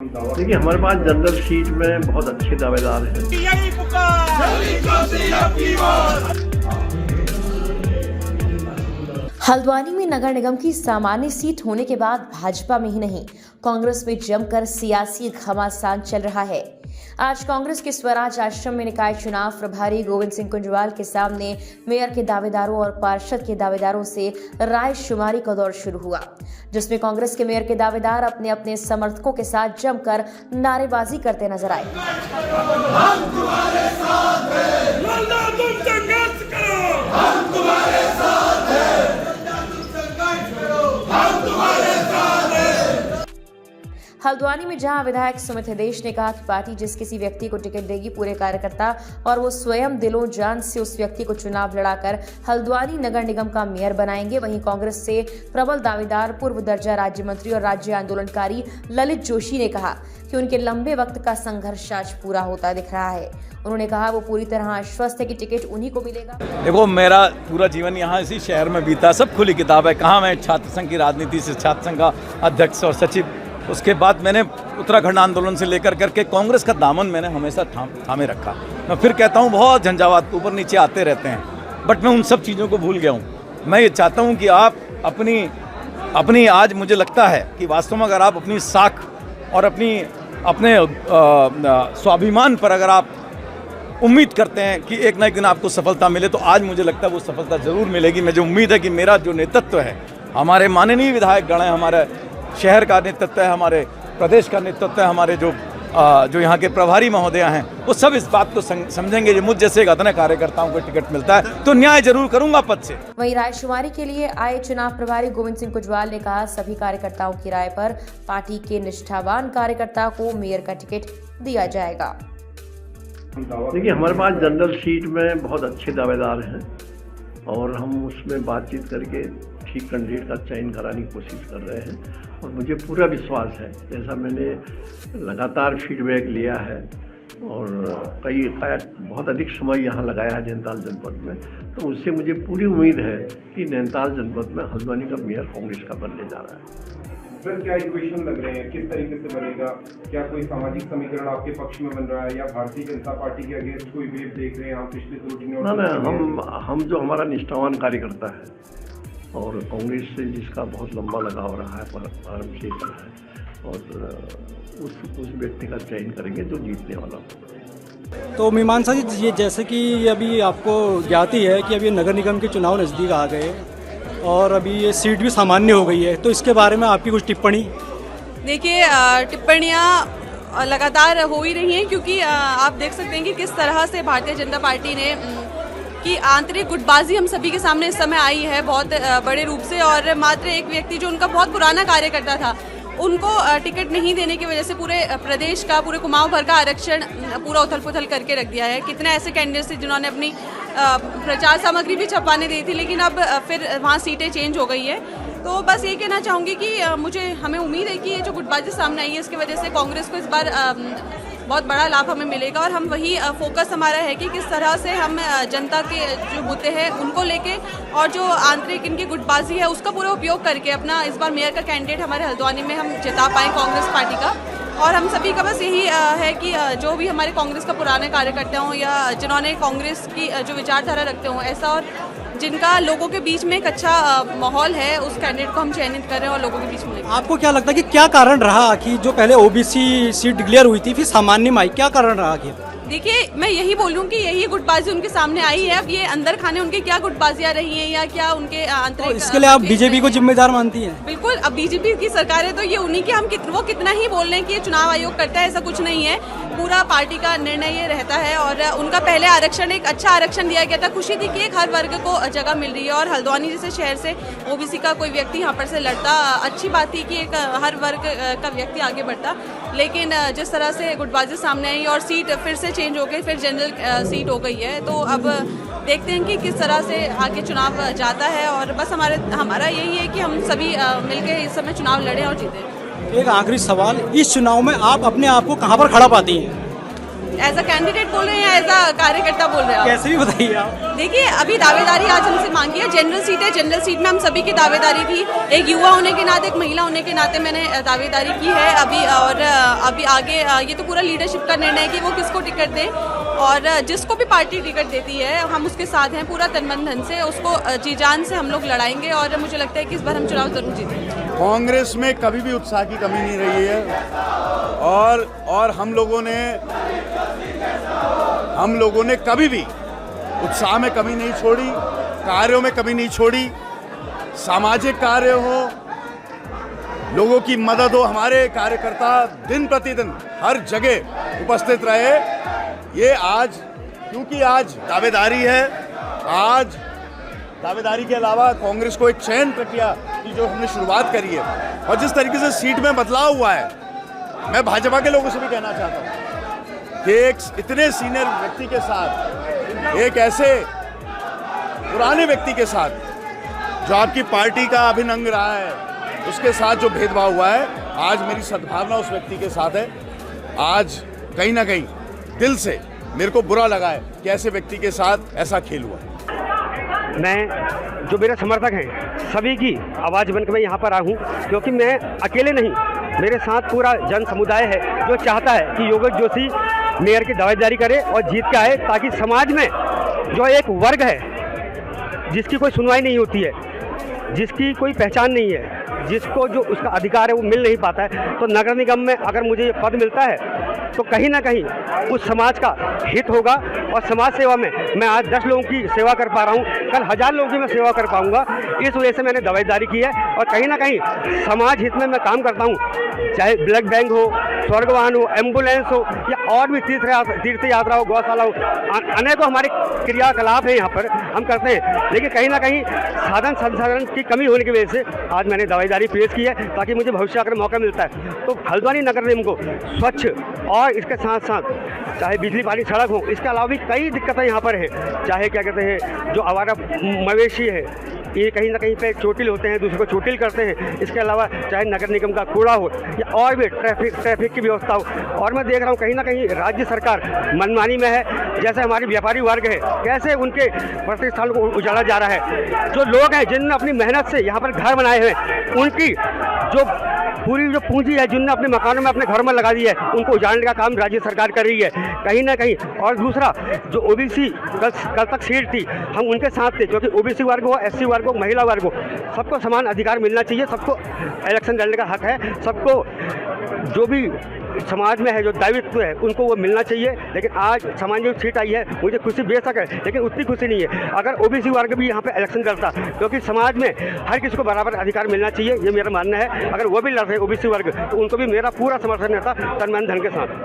देखिए, हमारे पास general seat में बहुत अच्छे दावेदार हैं। हल्द्वानी में नगर निगम की सामान्य सीट होने के बाद भाजपा में ही नहीं, कांग्रेस में जमकर सियासी घमासान चल रहा है। आज कांग्रेस के स्वराज आश्रम में निकाय चुनाव प्रभारी गोविंद सिंह कुंजवाल के सामने मेयर के दावेदारों और पार्षद के दावेदारों से राय शुमारी का दौर शुरू हुआ, जिसमें कांग्रेस के मेयर के दावेदार अपने अपने समर्थकों के साथ जमकर नारेबाजी करते नजर आए। हम तुम्हारे साथ हैं, तुम संघर्ष करो, हम तुम्हारे साथ हैं, तुम संघर्ष करो, हम तुम्हारे साथ हैं। हल्द्वानी में जहां विधायक सुमित हृदेश ने कहा कि पार्टी जिस किसी व्यक्ति को टिकट देगी पूरे कार्यकर्ता और वो स्वयं दिलों जान से उस व्यक्ति को चुनाव लड़ाकर हल्द्वानी नगर निगम का मेयर बनाएंगे, वहीं कांग्रेस से प्रबल दावेदार पूर्व दर्जा राज्य मंत्री और राज्य आंदोलनकारी ललित जोशी ने कहा कि उनके लंबे वक्त का संघर्ष आज पूरा होता दिख रहा है। उन्होंने कहा वो पूरी तरह आश्वस्त है कि टिकट उन्हीं को मिलेगा। देखो, मेरा पूरा जीवन यहाँ इसी शहर में बीता, सब खुली किताब है। कहाँ मैं छात्र संघ की राजनीति से छात्र संघ का अध्यक्ष और सचिव, उसके बाद मैंने उत्तराखंड आंदोलन से लेकर करके कांग्रेस का दामन मैंने हमेशा थामे रखा। मैं फिर कहता हूँ, बहुत झंझावात ऊपर नीचे आते रहते हैं, बट मैं उन सब चीज़ों को भूल गया हूँ। मैं ये चाहता हूँ कि आप अपनी आज मुझे लगता है कि वास्तव में अगर आप अपनी साख और अपने स्वाभिमान पर अगर आप उम्मीद करते हैं कि एक ना एक दिन आपको सफलता मिले, तो आज मुझे लगता है वो सफलता ज़रूर मिलेगी। मुझे उम्मीद है कि मेरा जो नेतृत्व है, हमारे माननीय विधायक गण है, हमारे शहर का नेतृत्व है, हमारे प्रदेश का नेतृत्व है, हमारे जो यहाँ के प्रभारी महोदय हैं, वो सब इस बात को समझेंगे कि मुझ जैसे गदने कार्यकर्ताओं को टिकट मिलता है तो न्याय जरूर करूंगा पद से। वहीं रायशुमारी के लिए आए चुनाव प्रभारी गोविंद सिंह कुंजवाल ने कहा, सभी कार्यकर्ताओं की राय पर पार्टी के निष्ठावान कार्यकर्ता को मेयर का टिकट दिया जाएगा। देखिए, हमारे पास जनरल सीट में बहुत अच्छे दावेदार हैं और हम उसमें बातचीत करके ठीक कैंडिडेट का चयन कराने की कोशिश कर रहे हैं और मुझे पूरा विश्वास है, जैसा मैंने लगातार फीडबैक लिया है और बहुत अधिक समय यहाँ लगाया है नैनीताल जनपद में, तो उससे मुझे पूरी उम्मीद है कि नैनीताल जनपद में हल्द्वानी का मेयर कांग्रेस का बनने जा रहा है। सर, क्या इक्वेशन लग रहे हैं, किस तरीके से बनेगा? क्या कोई सामाजिक समीकरण आपके पक्ष में बन रहा है या भारतीय जनता पार्टी के अगेंस्ट कोई वेव देख रहे हैं आप पिछले 2-3 ना, हम जो हमारा निष्ठावान कार्यकर्ता है और कांग्रेस से जिसका बहुत लंबा लगाव रहा है, प्रारंभ से रहा है, और उस व्यक्ति का चयन करेंगे जो जीतने वाला हो। तो मीमांसा जी, ये जैसे कि अभी आपको ज्ञात ही है कि अभी नगर निगम के चुनाव नज़दीक आ गए और अभी ये सीट भी सामान्य हो गई है, तो इसके बारे में आपकी कुछ टिप्पणी? देखिए, टिप्पणियाँ लगातार हो ही रही हैं, क्योंकि आप देख सकते हैं कि किस तरह से भारतीय जनता पार्टी ने की आंतरिक गुटबाजी हम सभी के सामने इस समय आई है बहुत बड़े रूप से, और मात्र एक व्यक्ति जो उनका बहुत पुराना कार्यकर्ता था, उनको टिकट नहीं देने की वजह से पूरे प्रदेश का, पूरे कुमाऊं भर का आरक्षण पूरा उथल पुथल करके रख दिया है। कितने ऐसे कैंडिडेट्स थे जिन्होंने अपनी प्रचार सामग्री भी छपवाने दी थी, लेकिन अब फिर वहाँ सीटें चेंज हो गई है। तो बस ये कहना चाहूँगी कि हमें उम्मीद है कि ये जो गुटबाजी सामने आई है, इसकी वजह से कांग्रेस को इस बार बहुत बड़ा लाभ हमें मिलेगा, और हम वही फोकस हमारा है कि किस तरह से हम जनता के जो मुद्दे हैं उनको लेके और जो आंतरिक इनकी गुटबाजी है उसका पूरा उपयोग करके अपना इस बार मेयर का कैंडिडेट हमारे हल्द्वानी में हम जिता पाएँ कांग्रेस पार्टी का। और हम सभी का बस यही है कि जो भी हमारे कांग्रेस का पुराने कार्यकर्ता हों या जिन्होंने कांग्रेस की जो विचारधारा रखते हों, ऐसा और जिनका लोगों के बीच में एक अच्छा माहौल है, उस कैंडिडेट को हम चयनित कर रहे हैं और लोगों के बीच में। आपको क्या लगता है कि क्या कारण रहा कि जो पहले ओबीसी सीट डिक्लेयर हुई थी फिर सामान्य में आई, क्या कारण रहा? देखिए, मैं यही बोलूँ कि यही गुटबाजी उनके सामने आई है। अब ये अंदर खाने उनके क्या गुटबाजियाँ रही हैं या क्या उनके आंतरिक, इसके लिए आप बीजेपी को जिम्मेदार मानती हैं? बिल्कुल, अब बीजेपी की सरकार है तो ये उन्हीं के, वो कितना ही बोल रहे हैं कि ये चुनाव आयोग करता है, ऐसा कुछ नहीं है। पूरा पार्टी का निर्णय ये रहता है, और उनका पहले आरक्षण एक अच्छा आरक्षण दिया गया था। खुशी थी कि एक हर वर्ग को जगह मिल रही है, और हल्द्वानी जैसे शहर से ओबीसी का कोई व्यक्ति यहाँ पर से लड़ता, अच्छी बात थी कि एक हर वर्ग का व्यक्ति आगे बढ़ता। लेकिन जिस तरह से गुटबाजी सामने आई और सीट फिर से चेंज हो गई, फिर जनरल सीट हो गई है, तो अब देखते हैं कि किस तरह से आगे चुनाव जाता है। और बस हमारा यही है कि हम सभी मिलकर इस समय चुनाव लड़ें और जीतें। एक आखिरी सवाल, इस चुनाव में आप अपने आप को कहाँ पर खड़ा पाती हैं? एज अ कैंडिडेट बोल रहे हैं या एज अ कार्यकर्ता बोल रहे हैं आप? कैसे भी बताइए आप। देखिए, अभी दावेदारी आज हमसे मांगी है। जनरल सीट है, जनरल सीट में हम सभी की दावेदारी थी। एक युवा होने के नाते, एक महिला होने के नाते मैंने दावेदारी की है अभी। और अभी आगे ये तो पूरा लीडरशिप का निर्णय है कि वो किसको टिकट दें, और जिसको भी पार्टी टिकट देती है हम उसके साथ हैं पूरा तन मन धन से। उसको जी जान से हम लोग लड़ाएंगे और मुझे लगता है कि इस बार हम चुनाव जरूर जीतेंगे। कांग्रेस में कभी भी उत्साह की कमी नहीं रही है, और हम लोगों ने कभी भी उत्साह में कमी नहीं छोड़ी, कार्यों में कमी नहीं छोड़ी। सामाजिक कार्य हो, लोगों की मदद हो, हमारे कार्यकर्ता दिन प्रतिदिन हर जगह उपस्थित रहे। ये आज, क्योंकि आज दावेदारी है, आज दावेदारी के अलावा कांग्रेस को एक चयन प्रक्रिया की जो हमने शुरुआत करी है, और जिस तरीके से सीट में बदलाव हुआ है, मैं भाजपा के लोगों से भी कहना चाहता हूँ कि एक इतने सीनियर व्यक्ति के साथ, एक ऐसे पुराने व्यक्ति के साथ जो आपकी पार्टी का अभिन्न अंग रहा है, उसके साथ जो भेदभाव हुआ है, आज मेरी सद्भावना उस व्यक्ति के साथ है। आज कहीं ना कहीं दिल से मेरे को बुरा लगा है कि ऐसे व्यक्ति के साथ ऐसा खेल हुआ। मैं, जो मेरे समर्थक हैं, सभी की आवाज़ बनकर मैं यहाँ पर आया हूँ, क्योंकि मैं अकेले नहीं, मेरे साथ पूरा जन समुदाय है जो चाहता है कि योगेश जोशी मेयर की दावेदारी करे और जीत के आए, ताकि समाज में जो एक वर्ग है जिसकी कोई सुनवाई नहीं होती है, जिसकी कोई पहचान नहीं है, जिसको जो उसका अधिकार है वो मिल नहीं पाता है, तो नगर निगम में अगर मुझे ये पद मिलता है तो कहीं ना कहीं उस समाज का हित होगा। और समाज सेवा में मैं आज 10 लोगों की सेवा कर पा रहा हूँ, कल 1000 लोगों की मैं सेवा कर पाऊँगा। इस वजह से मैंने दावेदारी की है, और कहीं ना कहीं समाज हित में मैं काम करता हूँ, चाहे ब्लड बैंक हो, स्वर्गवान हो, एम्बुलेंस हो, या और भी तीर्थ यात्रा हो, गौशाला हो, अनेकों हमारे क्रियाकलाप है यहाँ पर हम करते हैं। लेकिन कहीं ना कहीं साधन संसाधन की कमी होने की वजह से आज मैंने दावेदारी पेश की है, ताकि मुझे भविष्य अगर मौका मिलता है तो हल्द्वानी नगर निगम को स्वच्छ, और इसके साथ साथ चाहे बिजली पानी सड़क हो, इसके अलावा भी कई दिक्कतें यहाँ पर हैं। चाहे क्या कहते हैं, जो आवारा मवेशी है, ये कहीं ना कहीं पे चोटिल होते हैं, दूसरे को चोटिल करते हैं। इसके अलावा चाहे नगर निगम का कूड़ा हो, या और भी ट्रैफिक की व्यवस्था हो। और मैं देख रहा हूँ कहीं ना कहीं राज्य सरकार मनमानी में है। जैसे हमारे व्यापारी वर्ग है, कैसे उनके प्रतिष्ठान को उजाड़ा जा रहा है। जो लोग हैं जिन्होंने अपनी मेहनत से यहाँ पर घर बनाए हैं, उनकी जो पूरी जो पूंजी है, जिनने अपने मकानों में, अपने घर में लगा दी है, उनको उजाड़ने का काम राज्य सरकार कर रही है कहीं ना कहीं। और दूसरा, जो ओबीसी कल तक सीट थी, हम उनके साथ थे, क्योंकि ओबीसी वर्ग हो, एससी वर्ग हो, महिला वर्ग हो, सबको समान अधिकार मिलना चाहिए, सबको इलेक्शन लड़ने का हक है, सबको जो भी समाज में है, जो दायित्व है, उनको वो मिलना चाहिए। लेकिन आज समाज जो सीट आई है, मुझे खुशी बेशक है, लेकिन उतनी खुशी नहीं है अगर ओबीसी वर्ग भी यहाँ पे इलेक्शन करता, क्योंकि समाज में हर किसी को बराबर अधिकार मिलना चाहिए, ये मेरा मानना है। अगर वो भी लड़ते ओबीसी वर्ग, तो उनको भी मेरा पूरा समर्थन रहता तन मन धन के साथ।